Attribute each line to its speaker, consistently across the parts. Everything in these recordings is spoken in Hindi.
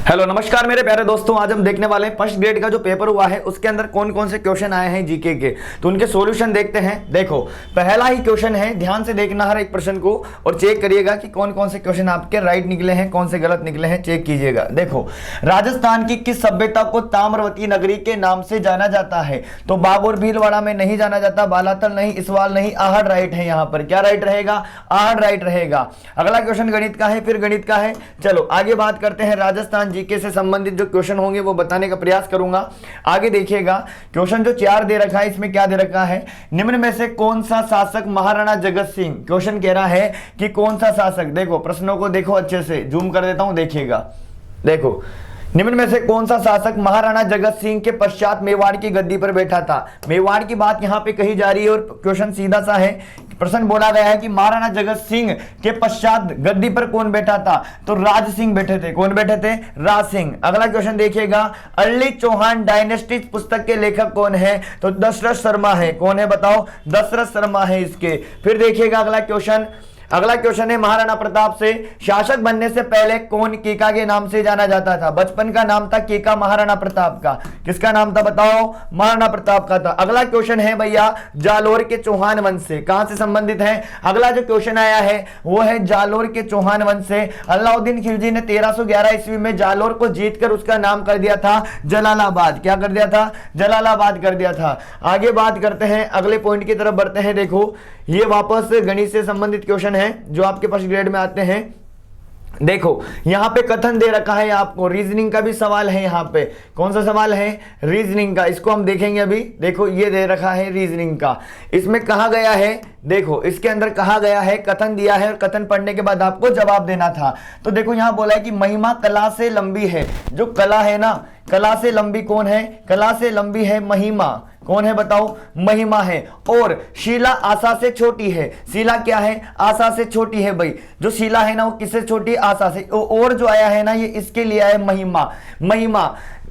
Speaker 1: हेलो नमस्कार मेरे प्यारे दोस्तों, आज हम देखने वाले हैं फर्स्ट ग्रेड का जो पेपर हुआ है उसके अंदर कौन कौन से क्वेश्चन आए हैं जीके के। तो उनके सॉल्यूशन देखते हैं। देखो पहला ही क्वेश्चन है, ध्यान से देखना हर एक प्रश्न को और चेक करिएगा कि कौन कौन से क्वेश्चन आपके राइट निकले हैं, कौन से गलत निकले हैं, चेक कीजिएगा। देखो, राजस्थान की किस सभ्यता को ताम्रवती नगरी के नाम से जाना जाता है? तो बाबर भीलवाड़ा में नहीं जाना जाता, बालातल नहीं, इसवाल नहीं, आहड़ राइट है। यहाँ पर क्या राइट रहेगा? आहड़ राइट रहेगा। अगला क्वेश्चन गणित का है, फिर गणित का है। चलो आगे बात करते हैं। राजस्थान जीके से संबंधित जो क्वेश्चन होंगे वो बताने का प्रयास करूंगा। आगे देखिएगा, क्वेश्चन जो 4 दे रखा है इसमें क्या दे रखा है? निम्न में से कौन सा शासक महाराणा जगत सिंह? क्वेश्चन कह रहा है कि कौन सा शासक। देखो प्रश्नों को देखो अच्छे से, जूम कर देता हूं, देखिएगा। देखो, निम्न में से कौन सा शासक महाराणा जगत सिंह के पश्चात मेवाड़ की गद्दी पर बैठा था? मेवाड़ की बात यहां पे कही जा रही है और क्वेश्चन सीधा सा है। प्रश्न बोला गया है कि महाराणा जगत सिंह के पश्चात गद्दी पर कौन बैठा था? तो राज सिंह बैठे थे। कौन बैठे थे? राज सिंह। अगला क्वेश्चन देखिएगा, अर्ली चौहान डायनेस्टी पुस्तक के लेखक कौन है? तो दशरथ शर्मा है। कौन है बताओ? दशरथ शर्मा है इसके। फिर देखिएगा अगला क्वेश्चन है, महाराणा प्रताप से शासक बनने से पहले कौन कीका के नाम से जाना जाता था? बचपन का नाम था कीका महाराणा प्रताप का। किसका नाम था बताओ? महाराणा प्रताप का था। अगला क्वेश्चन है भैया, जालोर के चौहान वंश से कहां से संबंधित है? अगला जो क्वेश्चन आया है वो है जालोर के चौहान वंश से। अलाउद्दीन खिलजी ने 1311 ईस्वी में जालोर को जीतकर उसका नाम कर दिया था जलालाबाद। क्या कर दिया था? जलालाबाद कर दिया था। आगे बात करते हैं, अगले पॉइंट की तरफ बढ़ते हैं। देखो ये वापस गणित से संबंधित क्वेश्चन है जो आपके फर्स्ट ग्रेड में आते हैं। देखो यहां पे कथन दे रखा है आपको, रीजनिंग का भी सवाल है। यहां पे कौन सा सवाल है? रीजनिंग का। इसको हम देखेंगे अभी। देखो ये दे रखा है रीजनिंग का। इसमें कहा गया है, देखो इसके अंदर कहा गया है, कथन दिया है और कथन पढ़ने के बाद आपको जवाब देना था। तो देखो यहां बोला है कि महिमा कला से लंबी है। जो कला है ना, कला से लंबी कौन है? कला से लंबी है महिमा। कौन है बताओ? महिमा है। और शिला आशा से छोटी है। शिला क्या है? आशा से छोटी है। भाई जो शिला है ना वो किससे छोटी? आशा से। और जो आया है ना ये इसके लिए आया महिमा।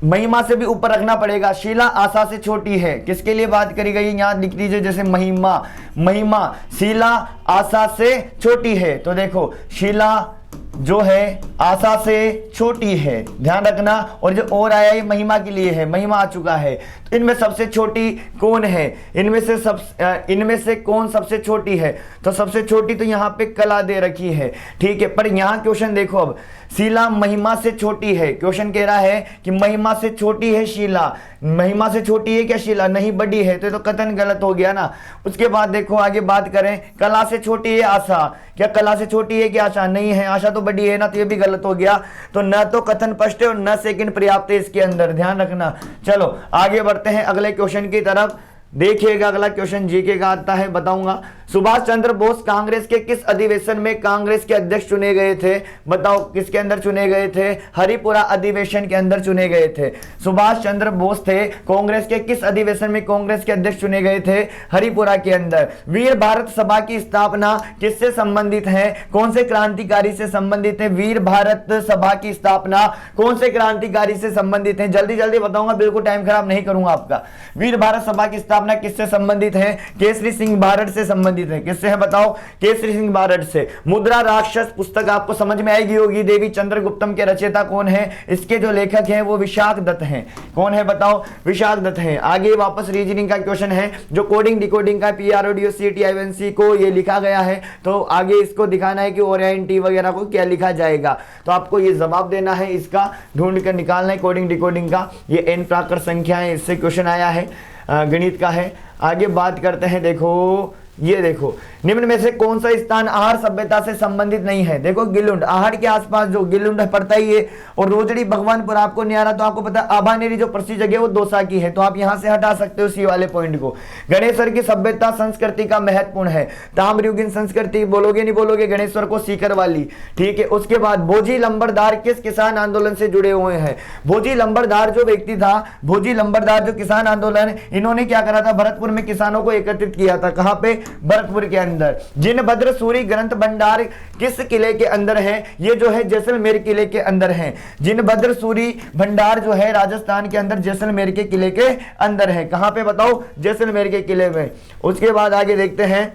Speaker 1: महिमा से भी ऊपर रखना पड़ेगा। शिला आशा से छोटी है। किसके लिए बात करी गई? यहां लिख दीजिए जैसे महिमा शिला आशा से छोटी है। तो देखो शिला जो है आशा से छोटी है, ध्यान रखना। और जो और आया ये महिमा के लिए है, महिमा आ चुका है। तो इनमें सबसे छोटी कौन है? इनमें से कौन सबसे छोटी है? तो सबसे छोटी तो यहाँ पे कला दे रखी है, ठीक है। पर यहाँ क्वेश्चन देखो, अब शीला महिमा से छोटी है। क्वेश्चन कह रहा है कि महिमा से छोटी है शीला। महिमा से छोटी है क्या शीला? नहीं, बड़ी है। तो कथन गलत हो गया ना। उसके बाद देखो आगे बात करें, कला से छोटी है आशा। क्या कला से छोटी है क्या आशा? नहीं है, आशा तो बड़ी है ना। तो ये भी गलत हो गया। तो न तो कथन स्पष्ट है और न सेकंड पर्याप्त है इसके अंदर, ध्यान रखना। चलो आगे बढ़ते हैं अगले क्वेश्चन की तरफ। देखिएगा अगला क्वेश्चन जीके का आता है, बताऊंगा। सुभाष चंद्र बोस कांग्रेस के किस अधिवेशन में कांग्रेस के अध्यक्ष चुने गए थे? बताओ किसके अंदर चुने गए थे? हरिपुरा अधिवेशन के अंदर चुने गए थे। सुभाष चंद्र बोस थे कांग्रेस के किस अधिवेशन में कांग्रेस के अध्यक्ष चुने गए थे? हरिपुरा के अंदर। वीर भारत सभा की स्थापना किससे संबंधित है? कौन से क्रांतिकारी से संबंधित है? वीर भारत सभा की स्थापना कौन से क्रांतिकारी से संबंधित है? जल्दी जल्दी बताऊंगा, बिल्कुल टाइम खराब नहीं करूंगा आपका। वीर भारत सभा की स्थापना किससे संबंधित है? केसरी सिंह बारड से संबंधित है। किससे है बताओ? केसरी सिंह बारड से। मुद्रा राक्षस पुस्तक आपको समझ में आएगी होगी। देवी चंद्रगुप्तम के रचयिता कौन है? इसके जो लेखक हैं वो विशाख दत्त हैं। कौन है बताओ? विशाख दत्त हैं। आगे वापस रीजनिंग का क्वेश्चन है जो कोडिंग डिकोडिंग का PROD CTIVNC को ये लिखा गया है। तो आगे इसको दिखाना है कि ओरिएंटी वगैरह को क्या लिखा जाएगा। तो आपको ये जवाब देना है, इसका ढूंढ कर निकालना है कोडिंग डिकोडिंग का। ये n प्राकृत संख्या है, इससे क्वेश्चन आया है, गणित का है। आगे बात करते हैं। देखो ये देखो, निम्न में से कौन सा स्थान आहड़ सभ्यता से संबंधित नहीं है? देखो गिलुंड, आहड़ के आसपास जो गिलुंड पड़ता ही है। और रोजड़ी भगवानपुर आपको नहीं आ रहा तो आपको पता आभानेरी जो प्रसिद्ध जगह है वो दौसा की है। तो आप यहां से हटा सकते हो सी वाले पॉइंट को। गणेश्वर की सभ्यता संस्कृति का महत्वपूर्ण है। ताम्रयुगीन संस्कृति बोलोगे नहीं बोलोगे? गणेश्वर को सीकर वाली, ठीक है। उसके बाद भोजी लंबरदार किस किसान आंदोलन से जुड़े हुए हैं? भोजी लंबरदार जो व्यक्ति था, भोजी लंबरदार जो किसान आंदोलन, इन्होंने क्या करा था? भरतपुर में किसानों को एकत्रित किया था। कहां पे? भरतपुर के अंदर। जिनभद्र सूरी ग्रंथ भंडार किस किले के अंदर है? ये जो है जैसलमेर किले के अंदर है। जिनभद्र सूरी भंडार जो है राजस्थान के अंदर जैसलमेर के किले के अंदर है। कहां पे बताओ? जैसलमेर के किले में। उसके बाद आगे देखते हैं,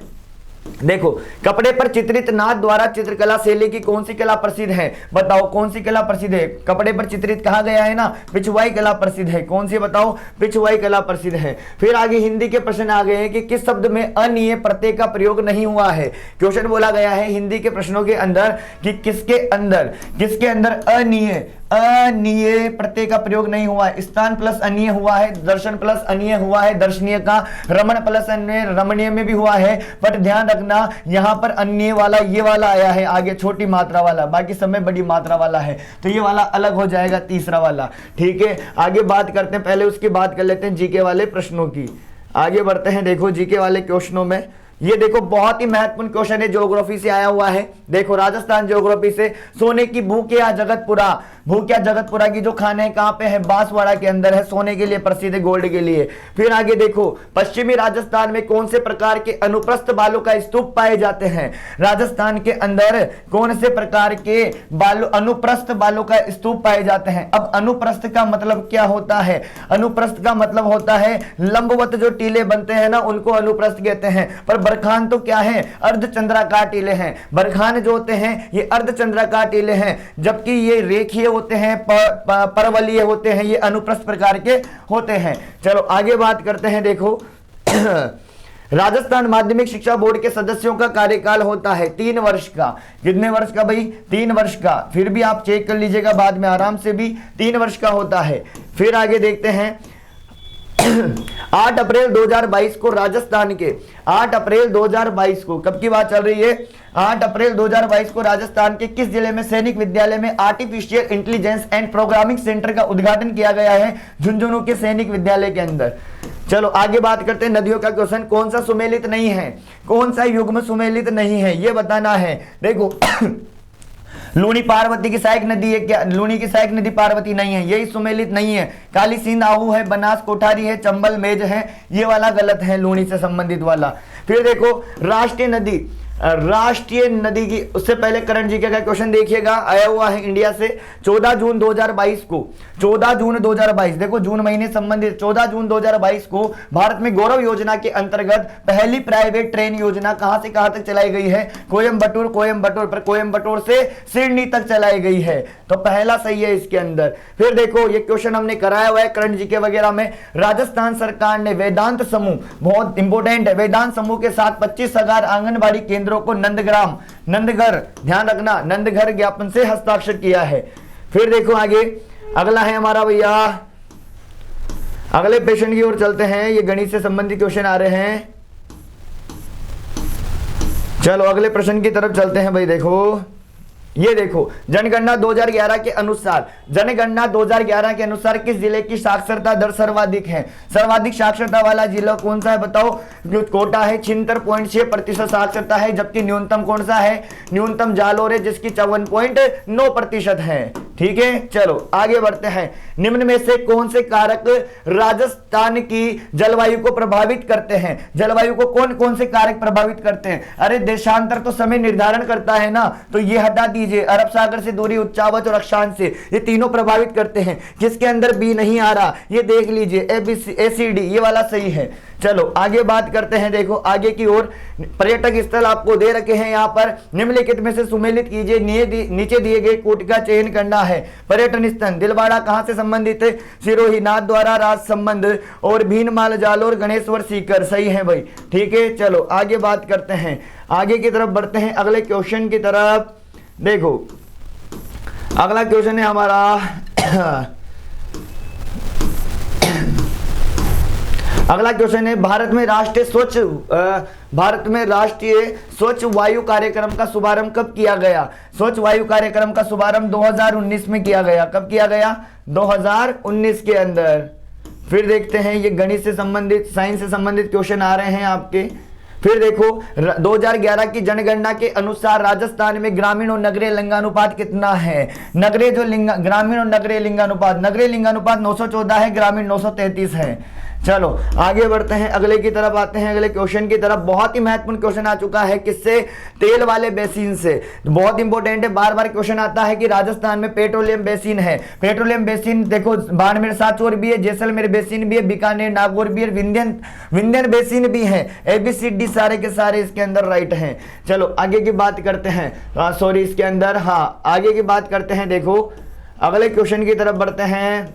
Speaker 1: देखो, कपड़े पर चित्रित नाथ द्वारा चित्रकला शैली की कौन सी कला प्रसिद्ध है? बताओ कौन सी कला प्रसिद्ध है? कपड़े पर चित्रित कहा गया है ना, पिछवाई कला प्रसिद्ध है। कौन सी बताओ? पिछवाई कला प्रसिद्ध है। फिर आगे हिंदी के प्रश्न आ गए हैं कि किस शब्द में अनिय प्रत्यय का प्रयोग नहीं हुआ है। क्वेश्चन बोला गया है हिंदी के प्रश्नों के अंदर कि किसके अंदर अनिय प्रत्यय का प्रयोग नहीं हुआ है। स्थान प्लस अनिय हुआ है, दर्शन प्लस अनिय हुआ है दर्शनीय का, रमण प्लस अनिय रमणीय में भी हुआ है। बट ध्यान रखना यहां पर अन्य वाला ये वाला आया है आगे, छोटी मात्रा वाला, बाकी सब में बड़ी मात्रा वाला है, तो ये वाला अलग हो जाएगा, तीसरा वाला। ठीक है, आगे बात करते हैं, पहले उसकी बात कर लेते हैं जीके वाले प्रश्नों की। आगे बढ़ते हैं। देखो जीके वाले क्वेश्चनों में ये देखो बहुत ही महत्वपूर्ण क्वेश्चन है, ज्योग्राफी से आया हुआ है। देखो राजस्थान ज्योग्राफी से, सोने की भूख या जगतपुरा की जो खाने हैं कहां पे है? बांसवाड़ा के अंदर है, सोने के लिए प्रसिद्ध है, गोल्ड के लिए। फिर आगे देखो, पश्चिमी राजस्थान में कौन से प्रकार के अनुप्रस्थ बालू का स्तूप पाए जाते हैं? राजस्थान के अंदर कौन से प्रकार के अनुप्रस्थ बालू का स्तूप पाए जाते हैं? अब अनुप्रस्थ का मतलब क्या होता है? अनुप्रस्थ का मतलब होता है लंबवत जो टीले बनते हैं ना, उनको अनुप्रस्थ कहते हैं। पर बरखान तो क्या है? अर्धचंद्राकार टीले हैं। बरखान जो होते हैं ये अर्धचंद्राकार टीले हैं, जबकि ये रेखीय होते हैं, परवलीय होते हैं, ये अनुप्रस्थ प्रकार के होते हैं। चलो आगे बात करते हैं। देखो राजस्थान माध्यमिक शिक्षा बोर्ड के सदस्यों का कार्यकाल होता है 3 वर्ष का। कितने वर्ष का भाई? 3 वर्ष का। फिर भी आप चेक कर लीजिएगा बाद में आराम से, भी 3 वर्ष का होता है। फिर आगे देखते हैं 8 अप्रैल 2022 को राजस्थान के 8 अप्रैल 2022 को, कब की बात चल रही है? 8 अप्रैल 2022 को राजस्थान के किस जिले में सैनिक विद्यालय में artificial intelligence and programming centre का उद्घाटन किया गया है? झुंझुनू के सैनिक विद्यालय के अंदर। चलो आगे बात करते हैं नदियों का क्वेश्चन। कौन सा सुमेलित नहीं है? कौन सा युग्म सुमेलित नहीं है ये बताना है। देखो लूनी पार्वती की सहायक नदी है क्या? लूनी की सहायक नदी पार्वती नहीं है, यही सुमेलित नहीं है। काली सिंध आहू है, बनास कोठारी है, चंबल मेज है, ये वाला गलत है, लूनी से संबंधित वाला। फिर देखो राष्ट्रीय नदी की, उससे पहले करंट जीके का क्वेश्चन देखिएगा, आया हुआ है इंडिया से 14 जून 2022 को। 14 जून 2022, देखो जून महीने संबंधित 14 जून 2022 को भारत में गौरव योजना के अंतर्गत पहली प्राइवेट ट्रेन योजना कहां से कहां तक चलाई गई है? कोयंबटूर पर कोयंबटूर से सिडनी तक चलाई गई है, तो पहला सही है इसके अंदर। फिर देखो ये क्वेश्चन हमने कराया हुआ है करंट जीके वगैरह में। राजस्थान सरकार ने वेदांत समूह, बहुत इंपोर्टेंट है, वेदांत समूह के साथ 25,000 आंगनबाड़ी केंद्रों को नंदघर, ध्यान रखना, नंदघर ज्ञापन से हस्ताक्षर किया है। फिर देखो आगे अगला है हमारा भैया, अगले पेशेंट की ओर चलते हैं। ये गणित से संबंधित क्वेश्चन आ रहे हैं। चलो अगले प्रश्न की तरफ चलते हैं भाई। देखो ये देखो जनगणना 2011 के अनुसार किस जिले की साक्षरता दर सर्वाधिक है? सर्वाधिक साक्षरता वाला जिला कौन सा है बताओ? कोटा है, 76.6% साक्षरता है, जबकि न्यूनतम कौन सा है? न्यूनतम जालोर है, जिसकी 54.9% है। ठीक है, चलो आगे बढ़ते हैं। निम्न में से कौन से कारक राजस्थान की जलवायु को प्रभावित करते हैं? जलवायु को कौन कौन से कारक प्रभावित करते हैं? अरे देशांतर तो समय निर्धारण करता है ना, तो ये हटा दीजिए। अरब सागर से दूरी, उच्चावच और अक्षांश से, ये तीनों प्रभावित करते हैं। किसके अंदर बी नहीं आ रहा ये देख लीजिए, ACD ये वाला सही है। चलो आगे बात करते हैं। देखो आगे की ओर पर्यटक स्थल आपको दे रखे हैं यहाँ पर, निम्नलिखित में से सुमेलित कीजिए। नीचे दिए गए कोट का चयन करना है। पर्यटन स्थल दिलवाड़ा कहां से संबंधित है? सिरोही, नाथ द्वारा, राज संबंध और भीनमाल, जालोर, गणेश्वर सीकर, सही है भाई। ठीक है, चलो आगे बात करते हैं, आगे की तरफ बढ़ते हैं अगले क्वेश्चन की तरफ। देखो अगला क्वेश्चन है हमारा अगला क्वेश्चन है भारत में राष्ट्रीय स्वच्छ वायु कार्यक्रम का शुभारंभ कब किया गया? स्वच्छ वायु कार्यक्रम का शुभारंभ 2019 में किया गया। कब किया गया? 2019 के अंदर। फिर देखते हैं ये गणित से संबंधित, साइंस से संबंधित क्वेश्चन आ रहे हैं आपके। फिर देखो 2011 की जनगणना के अनुसार राजस्थान में ग्रामीण और नगरीय लिंगानुपात कितना है? ग्रामीण और नगरीय लिंगानुपात 914 है, ग्रामीण 933 है। चलो आगे बढ़ते हैं, अगले की तरफ आते हैं, अगले क्वेश्चन की तरफ। बहुत ही महत्वपूर्ण क्वेश्चन आ चुका है, किससे? तेल वाले बेसिन से। बहुत इंपॉर्टेंट है, बार बार क्वेश्चन आता है कि राजस्थान में पेट्रोलियम बेसिन है। पेट्रोलियम बेसिन देखो, बाड़मेर सांचौर भी है, जैसलमेर बेसिन भी है, बीकानेर नागौर भी है, विंध्यन बेसिन भी है। ABCD सारे के सारे इसके अंदर राइट हैं। चलो आगे की बात करते हैं, सॉरी इसके अंदर, हाँ आगे की बात करते हैं। देखो अगले क्वेश्चन की तरफ बढ़ते हैं,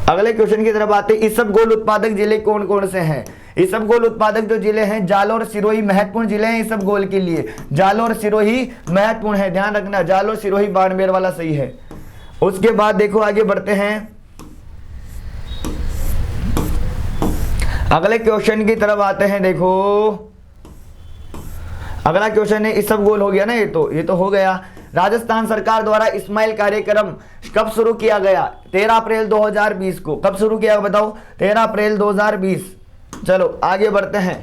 Speaker 1: अगले क्वेश्चन की तरफ आते हैं। इसबगोल उत्पादक जिले कौन कौन से हैं? इसबगोल उत्पादक जो जिले हैं, जालोर सिरोही महत्वपूर्ण जिले हैं इसबगोल के लिए। जालोर सिरोही महत्वपूर्ण है, ध्यान रखना, जालोर सिरोही बाड़मेर वाला सही है। उसके बाद देखो आगे बढ़ते हैं, अगले क्वेश्चन की तरफ आते हैं। देखो अगला क्वेश्चन है, इसबगोल हो गया ना, ये तो हो गया। राजस्थान सरकार द्वारा स्माइल कार्यक्रम कब शुरू किया गया? 13 अप्रैल 2020 को। कब शुरू किया बताओ? 13 अप्रैल 2020। चलो आगे बढ़ते हैं।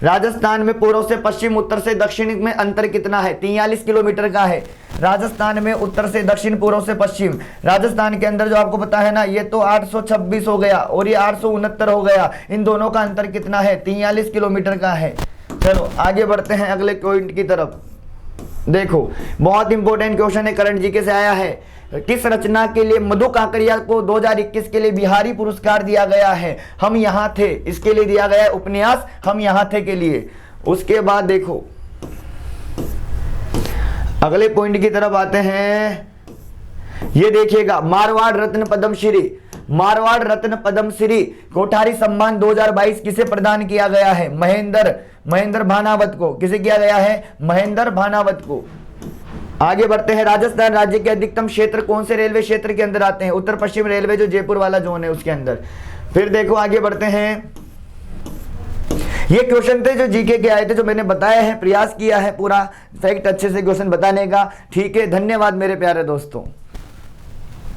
Speaker 1: राजस्थान में पूर्व से पश्चिम, उत्तर से दक्षिण में अंतर कितना है? 43 किलोमीटर का है। राजस्थान में उत्तर से दक्षिण, पूर्व से पश्चिम, राजस्थान के अंदर जो आपको पता है ना, ये तो 826 हो गया और ये 869 हो गया। इन दोनों का अंतर कितना है? 43 किलोमीटर का है। चलो आगे बढ़ते हैं अगले पॉइंट की तरफ। देखो बहुत इंपॉर्टेंट क्वेश्चन है, करंट जीके से आया है। किस रचना के लिए मधु काकड़िया को 2021 के लिए बिहारी पुरस्कार दिया गया है? हम यहाँ थे, इसके लिए दिया गया है उपन्यास हम यहाँ थे के लिए। उसके बाद देखो अगले पॉइंट की तरफ आते हैं, ये देखिएगा, मारवाड़ रत्न पद्मश्री, मारवाड़ रत्न पद्मश्री कोठारी सम्मान 2022 किसे प्रदान किया गया है? महेंद्र भानावत को। किसे किया गया है? महेंद्र भानावत को। आगे बढ़ते हैं, राजस्थान राज्य के अधिकतम क्षेत्र कौन से रेलवे क्षेत्र के अंदर आते हैं? उत्तर पश्चिम रेलवे, जो जयपुर वाला जोन है उसके अंदर। फिर देखो आगे बढ़ते हैं, ये क्वेश्चन थे जो जीके के आए थे, जो मैंने बताया है, प्रयास किया है पूरा फैक्ट अच्छे से क्वेश्चन बताने का। ठीक है, धन्यवाद मेरे प्यारे दोस्तों।